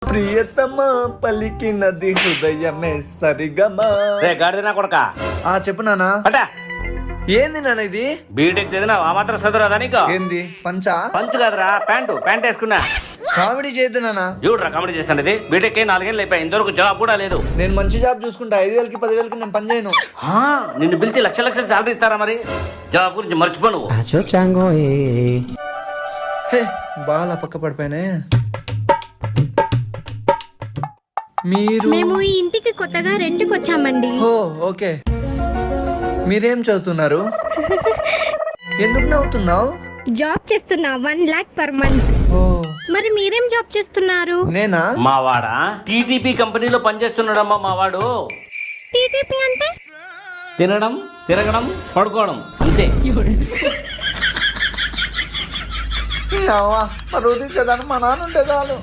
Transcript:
ప్రియతమా పలికినది హృదయమే సరిగమా. రే గాడిదనా కొడక చెప్పు నానా. అటా ఏంది నాన్న ఇది? బీటెక్ చదివినా ఆ మాత్రం చదువురాదా నీకు? ఏంది పంచా? పంచు కాదురా, ప్యాంటు వేసుకున్నా. కామెడీ చేయొద్దు నాన్న. చూడరా కామెడీ చేస్తాను. బీటెక్ 4 ఏళ్ళు అయిపోయి ఇంతవరకు జాబ్ కూడా లేదు. నేను మంచి జాబ్ చూసుకుంటా. 5,000కి 10,000కి నేను పని చేయను. నిన్ను పిలిచి లక్షలు శాలరీ ఇస్తారా? మరి జాబ్ గురించి మర్చిపో నువ్వు. హే బాగా పక్క పడిపోయినే. మేము ఈ ఇంటికి కొత్తగా రెంట్కి వచ్చామండి. ఓకే. మీరేం చదువుతున్నారు? ఎందుకు నవ్వుతున్నావు? జాబ్ చేస్తున్నా 1 lakh per month. మరి మీరేం జాబ్ చేస్తున్నారు? నేనా? మావాడా టీటీపీ కంపెనీలో పనిచేస్తున్నాడమ్మా మావాడు. టీటీపీ అంటే తినడం, తిరగడం, పడుకోవడం అంతే. మరి ఉదయించేదాన్ని మా నాన్న ఉంటే చాలు.